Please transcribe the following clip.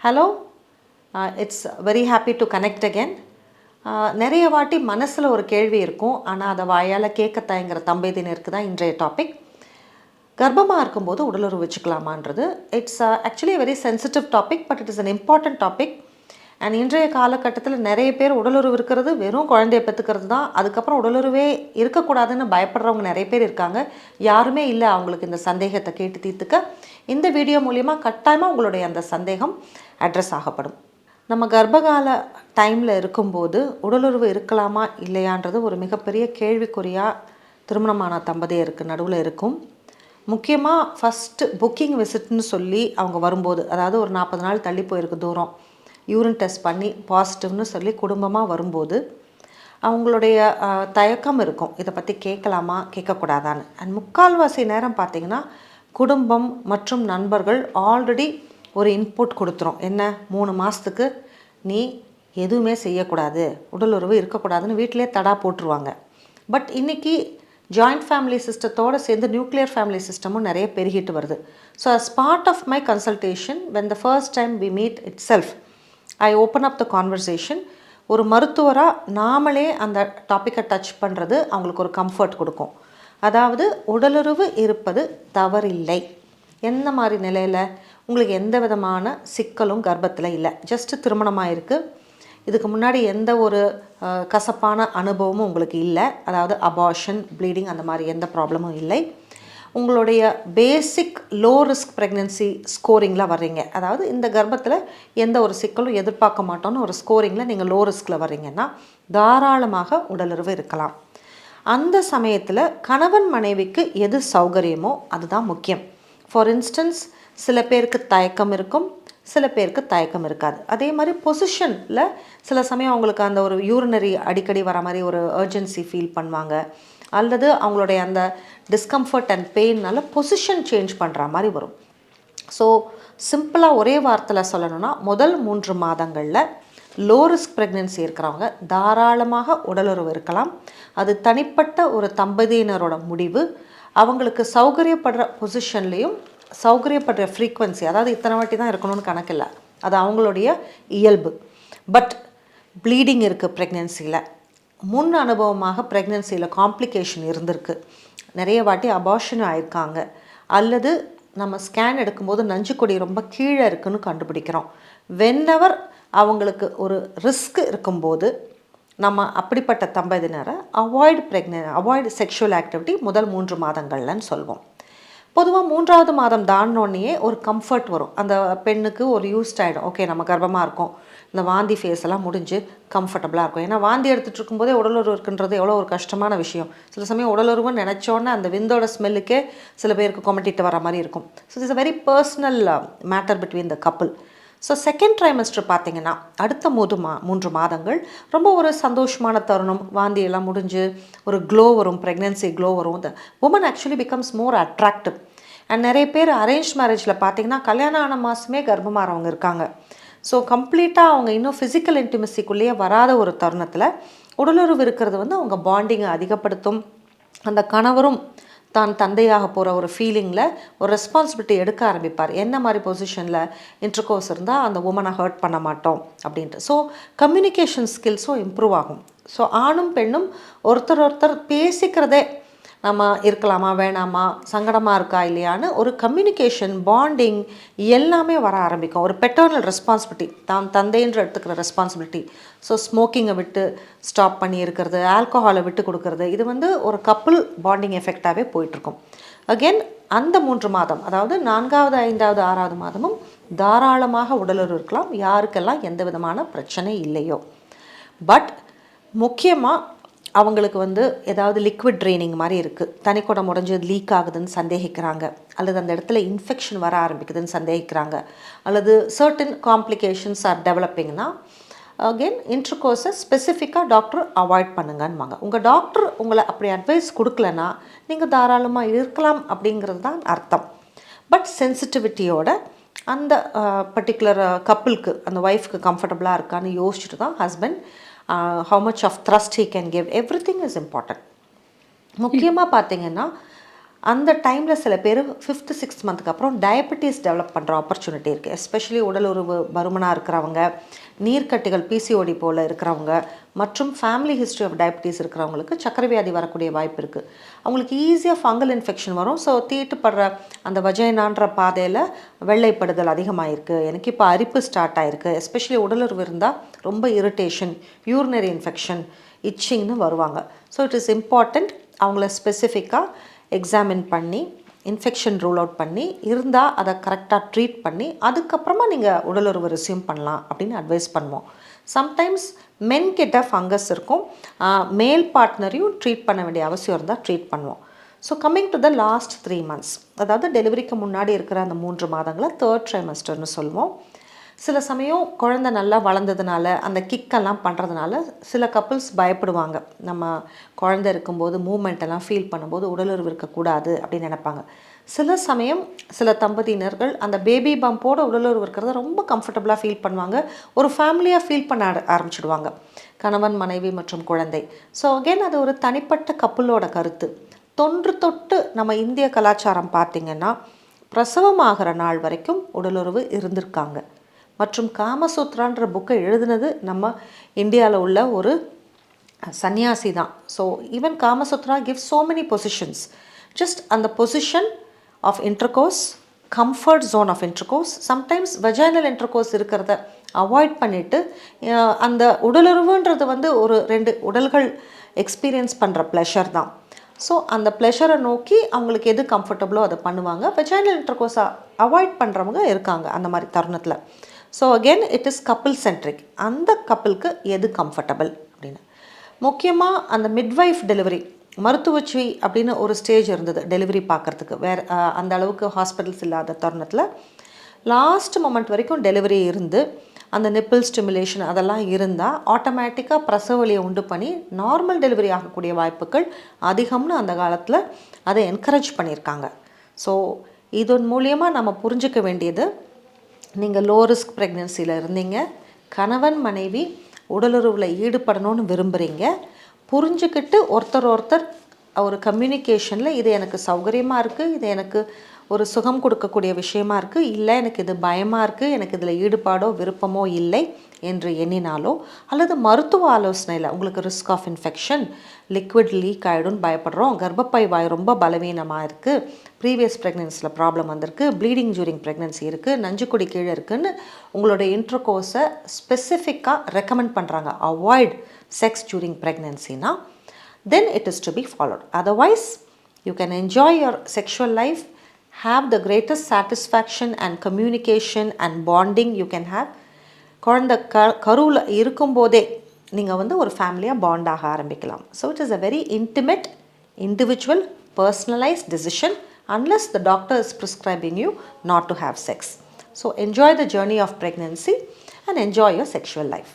Hello, it's very happy to connect again. நிறைய வாட்டி மனசில் ஒரு கேள்வி இருக்கும், ஆனால் அதை வாயால் கேட்க தயங்குற தம்பதியினருக்கு தான் இன்றைய டாபிக். கர்ப்பமாக இருக்கும்போது உடலுறவு வச்சுக்கலாமான்றது it's actually very sensitive topic, but it is an important topic. And இன்றைய காலகட்டத்தில் நிறைய பேர் உடலுறவு இருக்கிறது வெறும் குழந்தைய பெற்றுக்கிறது தான், அதுக்கப்புறம் உடலுறவே இருக்கக்கூடாதுன்னு பயப்படுறவங்க நிறைய பேர் இருக்காங்க. யாருமே இல்லை அவங்களுக்கு இந்த சந்தேகத்தை கேட்டு தீர்த்துக்க இந்த வீடியோ மூலிமா கட்டாயமாக உங்களுடைய அந்த சந்தேகம் அட்ரஸ் ஆகப்படும். நம்ம கர்ப்பகால டைமில் இருக்கும்போது உடலுறவு இருக்கலாமா இல்லையான்றது ஒரு மிகப்பெரிய கேள்விக்குறியாக திருமணமான தம்பதியருக்கு நடுவில் இருக்கும். முக்கியமாக ஃபஸ்ட்டு புக்கிங் விசிட்னு சொல்லி அவங்க வரும்போது, அதாவது ஒரு 40 நாள் தள்ளி போயிருக்கு தூரம், யூரின் டெஸ்ட் பண்ணி பாசிட்டிவ்னு சொல்லி குடும்பமாக வரும்போது அவங்களுடைய தயக்கம் இருக்கும், இதை பற்றி கேட்கலாமா கேட்கக்கூடாதான்னு. அண்ட் முக்கால்வாசி நேரம் பார்த்திங்கன்னா குடும்பம் மற்றும் நண்பர்கள் ஆல்ரெடி ஒரு இன்புட் கொடுத்துரும். என்ன, 3 மாதத்துக்கு நீ எதுவுமே செய்யக்கூடாது, உடலுறவு இருக்கக்கூடாதுன்னு வீட்டிலே தடா போட்டுருவாங்க. பட் இன்றைக்கி ஜாயிண்ட் ஃபேமிலி சிஸ்டத்தோடு சேர்ந்து நியூக்ளியர் ஃபேமிலி சிஸ்டமும் நிறைய பெருகிட்டு வருது. So as part of my consultation when the first time we meet itself I open up the conversation. ஒரு மருத்துவராக நாமளே அந்த டாப்பிக்கை டச் பண்ணுறது அவங்களுக்கு ஒரு கம்ஃபர்ட் கொடுக்கும். அதாவது உடலுறவு இருப்பது தவறில்லை. எந்த மாதிரி நிலையில் உங்களுக்கு எந்த விதமான சிக்கலும் கர்ப்பத்தில் இல்லை, ஜஸ்ட்டு திருமணமாக இருக்குது, இதுக்கு முன்னாடி எந்த ஒரு கசப்பான அனுபவமும் உங்களுக்கு இல்லை, அதாவது அபார்ஷன், ப்ளீடிங் அந்த மாதிரி எந்த ப்ராப்ளமும் இல்லை, உங்களுடைய பேசிக் லோ ரிஸ்க் ப்ரெக்னென்சி ஸ்கோரிங்கில் வர்றீங்க, அதாவது இந்த கர்ப்பத்தில் எந்த ஒரு சிக்கலும் எதிர்பார்க்க மாட்டோன்னு ஒரு ஸ்கோரிங்கில் நீங்கள் லோ ரிஸ்கில் வர்றீங்கன்னா தாராளமாக உடலுறவு இருக்கலாம். அந்த சமயத்தில் கணவன் மனைவிக்கு எது சௌகரியமோ அதுதான் முக்கியம். ஃபார் இன்ஸ்டன்ஸ், சில பேருக்கு தயக்கம் இருக்கும், சில பேருக்கு தயக்கம் இருக்காது. அதே மாதிரி பொசிஷனில் சில சமயம் அவங்களுக்கு அந்த ஒரு யூரினரி அடிக்கடி வர மாதிரி ஒரு அர்ஜென்சி ஃபீல் பண்ணுவாங்க, அல்லது அவங்களுடைய அந்த டிஸ்கம்ஃபர்ட் அண்ட் பெயின்னால பொசிஷன் சேஞ்ச் பண்ணுற மாதிரி வரும். ஸோ சிம்பிளாக ஒரே வார்த்தையில் சொல்லணும்னா, முதல் 3 மாதங்களில் லோ ரிஸ்க் ப்ரெக்னென்சி இருக்கிறவங்க தாராளமாக உடலுறவு இருக்கலாம். அது தனிப்பட்ட ஒரு தம்பதியினரோட முடிவு. அவங்களுக்கு சௌகரியப்படுற பொசிஷன்லேயும் சௌகரியப்படுற ஃப்ரீக்வன்சி, அதாவது இத்தனை வாட்டி தான் இருக்கணும்னு கணக்கில்லை, அது அவங்களுடைய இயல்பு. பட் ப்ளீடிங் இருக்குது ப்ரெக்னென்சியில், முன் அனுபவமாக ப்ரெக்னென்சியில் காம்ப்ளிகேஷன் இருந்திருக்கு, நிறைய வாட்டி அபார்ஷன் ஆயிருக்காங்க, அல்லது நம்ம ஸ்கேன் எடுக்கும்போது நஞ்சுக்கொடி ரொம்ப கீழே இருக்குன்னு கண்டுபிடிக்கிறோம். வென்னெவர் அவங்களுக்கு ஒரு ரிஸ்க் இருக்கும்போது நம்ம அப்படிப்பட்ட தம்பதியினரை அவாய்ட் செக்ஷுவல் ஆக்டிவிட்டி முதல் 3 மாதங்கள்லன்னு சொல்வோம். பொதுவாக 3ஆவது மாதம் தாண்டினோடனே ஒரு கம்ஃபர்ட் வரும், அந்த பெண்ணுக்கு ஒரு யூஸ்ட் ஆகிடும். ஓகே, நம்ம கர்ப்பமாக இருக்கோம், இந்த வாந்தி ஃபேஸ் எல்லாம் முடிஞ்சு கம்ஃபர்டபுளாக இருக்கும். ஏன்னா வாந்தி எடுத்துகிட்டு இருக்கும்போதே உடலுறவு இருக்குன்றது எவ்வளோ ஒரு கஷ்டமான விஷயம். சில சமயம் உடலுறவுன்னு நினச்சோன்னே அந்த விந்தோட ஸ்மெல்லுக்கே சில பேருக்கு கொமட்டிட்டு வர மாதிரி இருக்கும். So it's a very personal matter between the couple. So second trimester பார்த்திங்கன்னா அடுத்த 3 மாதங்கள் ரொம்ப ஒரு சந்தோஷமான தருணம். வாந்தியெல்லாம் முடிஞ்சு ஒரு க்ளோ வரும், ப்ரெக்னென்சி க்ளோ வரும். The woman actually becomes more attractive. And நிறைய பேர் அரேஞ்ச் மேரேஜில் பார்த்திங்கன்னா கல்யாணம் ஆன மாதமே கர்ப்பமாகறவங்க இருக்காங்க. ஸோ கம்ப்ளீட்டாக அவங்க இன்னும் ஃபிசிக்கல் இன்டிமசிக்குள்ளேயே வராத ஒரு தருணத்தில் உடலுறவு இருக்கிறது அவங்க பாண்டிங்கை அதிகப்படுத்தும். அந்த கணவரும் தான் தந்தையாக போகிற ஒரு ஃபீலிங்கில் ஒரு ரெஸ்பான்சிபிலிட்டி எடுக்க ஆரம்பிப்பார். என்ன மாதிரி பொசிஷனில் இன்டர்கோர்ஸ் இருந்தால் அந்த உமனை ஹர்ட் பண்ண மாட்டோம் அப்படின்ட்டு. ஸோ கம்யூனிகேஷன் ஸ்கில்ஸும் இம்ப்ரூவ் ஆகும். ஸோ ஆணும் பெண்ணும் ஒருத்தர் பேசிக்கிறதே, நம்ம இருக்கலாமா வேணாமா, சங்கடமாக இருக்கா இல்லையான்னு ஒரு கம்யூனிகேஷன், பாண்டிங் எல்லாமே வர ஆரம்பிக்கும். ஒரு பெட்டர்னல் ரெஸ்பான்சிபிலிட்டி, தான் தந்தைன்ற எடுத்துக்கிற ரெஸ்பான்சிபிலிட்டி. ஸோ ஸ்மோக்கிங்கை விட்டு ஸ்டாப் பண்ணி இருக்கிறது, ஆல்கஹாலை விட்டு கொடுக்கறது, இது ஒரு கப்புள் பாண்டிங் எஃபெக்டாகவே போயிட்டுருக்கும். அகெயின் அந்த 3 மாதம், அதாவது 4வது 5வது 6வது மாதமும் தாராளமாக உடலுறவு இருக்கலாம், யாருக்கெல்லாம் எந்த விதமான பிரச்சனை இல்லையோ. பட் முக்கியமாக அவங்களுக்கு ஏதாவது லிக்விட் ட்ரைனிங் மாதிரி இருக்குது, தனிக்குடம் உடஞ்சி லீக் ஆகுதுன்னு சந்தேகிக்கிறாங்க, அல்லது அந்த இடத்துல இன்ஃபெக்ஷன் வர ஆரம்பிக்குதுன்னு சந்தேகிக்கிறாங்க, அல்லது சர்டன் காம்ப்ளிகேஷன்ஸ் ஆர் டெவலப்பிங்னா அகெயின் இன்டர்கோர்ஸை ஸ்பெசிஃபிக்காக டாக்டர் அவாய்ட் பண்ணுங்கன்னுவாங்க. உங்கள் டாக்டர் உங்களை அப்படி அட்வைஸ் கொடுக்கலன்னா நீங்கள் தாராளமாக இருக்கலாம் அப்படிங்கிறது தான் அர்த்தம். பட் சென்சிட்டிவிட்டியோட அந்த பர்டிகுலர் கப்புளுக்கு, அந்த ஒய்ஃப்க்கு கம்ஃபர்டபுளாக இருக்கான்னு யோசிச்சுட்டு தான் husband how much of thrust he can give, everything is important. முக்கியமாக பார்த்திங்கன்னா அந்த டைமில் சில பேர் 5th 6th மந்த்துக்கு அப்புறம் டயபெட்டிஸ் டெவலப் பண்ணுற ஆப்பர்ச்சுனிட்டி இருக்குது. எஸ்பெஷலி உடல் உறவு பருமனாக இருக்கிறவங்க, நீர்க்கட்டிகள் பிசிஓடி போல் இருக்கிறவங்க மற்றும் ஃபேமிலி ஹிஸ்ட்ரி ஆஃப் டயபெட்டிஸ் இருக்கிறவங்களுக்கு சர்க்கரை வியாதி வரக்கூடிய வாய்ப்பு இருக்குது. அவங்களுக்கு ஈஸியாக ஃபங்கல் இன்ஃபெக்ஷன் வரும். ஸோ தீட்டுப்படுற அந்த வஜைனான்ற பாதையில் வெள்ளைப்படுதல் அதிகமாக இருக்குது. எனக்கு இப்போ அரிப்பு ஸ்டார்ட் ஆகிருக்கு. எஸ்பெஷலி உடலுறவு இருந்தால் ரொம்ப இரிட்டேஷன், யூரினரி இன்ஃபெக்ஷன், இச்சிங்னு வருவாங்க. ஸோ இட் இஸ் இம்பார்ட்டண்ட் அவங்கள ஸ்பெசிஃபிக்காக எக்ஸாமின் பண்ணி இன்ஃபெக்ஷன் ரூல் அவுட் பண்ணி இருந்தால் அதை கரெக்டாக ட்ரீட் பண்ணி அதுக்கப்புறமா நீங்கள் உடலுறவு ரெஸ்யூம் பண்ணலாம் அப்படின்னு அட்வைஸ் பண்ணுவோம். சம்டைம்ஸ் மென் கிட்ட ஃபங்கஸ் இருக்கும், மேல் பார்ட்னரையும் ட்ரீட் பண்ண வேண்டிய அவசியம் இருந்தால் ட்ரீட் பண்ணுவோம். So coming to the last 3 months, அதாவது டெலிவரிக்கு முன்னாடி இருக்கிற அந்த 3 மாதங்களை 3rd trimester சொல்லுவோம். சில சமயம் குழந்தை நல்லா வளர்ந்ததுனால அந்த கிக்கெல்லாம் பண்ணுறதுனால சில கப்புள்ஸ் பயப்படுவாங்க. நம்ம குழந்தை இருக்கும்போது மூமெண்ட் எல்லாம் ஃபீல் பண்ணும்போது உடலுறவு இருக்கக்கூடாது அப்படின்னு நினைப்பாங்க. சில சமயம் சில தம்பதியினர்கள் அந்த பேபி பம்போட உடலுறவு இருக்கிறத ரொம்ப கம்ஃபர்டபுளாக ஃபீல் பண்ணுவாங்க. ஒரு ஃபேமிலியாக ஃபீல் பண்ண ஆரம்பிச்சிடுவாங்க, கணவன் மனைவி மற்றும் குழந்தை. ஸோ அகெயின் அது ஒரு தனிப்பட்ட கப்புளோட கருத்து. தொன்று தொட்டு நம்ம இந்திய கலாச்சாரம் பார்த்திங்கன்னா பிரசவமாகிற நாள் வரைக்கும் உடலுறவு இருந்திருக்காங்க. மற்றும் காமசூத்ரான்ற புக்கை எழுதுனது நம்ம இந்தியாவில் உள்ள ஒரு சன்னியாசி தான். So even Kamasutra gives so many positions. Just அந்த position of intercourse, comfort zone of intercourse, sometimes vaginal intercourse இருக்கிறத அவாய்ட் பண்ணிவிட்டு அந்த உடலுறவுன்றது வந்து ஒரு 2 உடல்கள் எக்ஸ்பீரியன்ஸ் பண்ணுற ப்ளஷர் தான். ஸோ அந்த ப்ளஷரை நோக்கி அவங்களுக்கு எது கம்ஃபர்டபுளோ அதை பண்ணுவாங்க. வெஜைனல் இன்டர்கோர்ஸை அவாய்ட் பண்ணுறவங்க இருக்காங்க அந்த மாதிரி தருணத்தில். So again it is couple centric. அந்த கப்புளுக்கு எது கம்ஃபர்டபுள் அப்படின்னு. முக்கியமாக அந்த மிட்வைஃப் டெலிவரி, மருத்துவச்சி அப்படின்னு ஒரு ஸ்டேஜ் இருந்தது டெலிவரி பார்க்குறதுக்கு. வேறு அந்த அளவுக்கு ஹாஸ்பிட்டல்ஸ் இல்லாத தருணத்தில் லாஸ்ட் மொமெண்ட் வரைக்கும் டெலிவரி இருந்து அந்த நிப்பிள் ஸ்டிமுலேஷன் அதெல்லாம் இருந்தால் ஆட்டோமேட்டிக்காக பிரசவ வலியை உண்டு பண்ணி நார்மல் டெலிவரி ஆகக்கூடிய வாய்ப்புகள் அதிகம்னு அந்த காலத்தில் அதை என்கரேஜ் பண்ணியிருக்காங்க. ஸோ இதன் மூலியமாக நம்ம புரிஞ்சிக்க வேண்டியது, நீங்கள் லோ ரிஸ்க் ப்ரெக்னென்சியில் இருந்தீங்க, கணவன் மனைவி உடலுறவில் ஈடுபடணும்னு விரும்புகிறீங்க, புரிஞ்சுக்கிட்டு ஒருத்தர் ஒரு கம்யூனிகேஷனில் இது எனக்கு சௌகரியமாக இருக்குது, இது எனக்கு ஒரு சுகம் கொடுக்கக்கூடிய விஷயமா இருக்குது, இல்லை எனக்கு இது பயமாக இருக்குது, எனக்கு இதில் ஈடுபாடோ விருப்பமோ இல்லை என்று எண்ணினாலோ, அல்லது மருத்துவ ஆலோசனையில் உங்களுக்கு risk of infection, liquid leak ஆகிடும்னு பயப்படுறோம், கர்ப்பப்பை வாய் ரொம்ப பலவீனமாக இருக்குது, ப்ரீவியஸ் ப்ரெக்னென்சியில் ப்ராப்ளம் வந்திருக்கு, ப்ளீடிங் ஜூரிங் ப்ரெக்னென்சி இருக்குது, நஞ்சுக்குடி கீழே இருக்குதுன்னு உங்களோட இன்டர்கோர்ஸை ஸ்பெசிஃபிக்காக ரெக்கமெண்ட் பண்ணுறாங்க, அவாய்ட் செக்ஸ் ஜூரிங் ப்ரெக்னென்சினா, then it is to be followed. Otherwise, you can enjoy your sexual life, have the greatest satisfaction and communication and bonding you can have. குழந்தை கருவில் இருக்கும்போதே நீங்கள் வந்து ஒரு ஃபேமிலியாக பாண்ட் ஆக ஆரம்பிக்கலாம். So it is a very intimate, individual, personalized decision unless the doctor is prescribing you not to have sex. So enjoy the journey of pregnancy and enjoy your sexual life.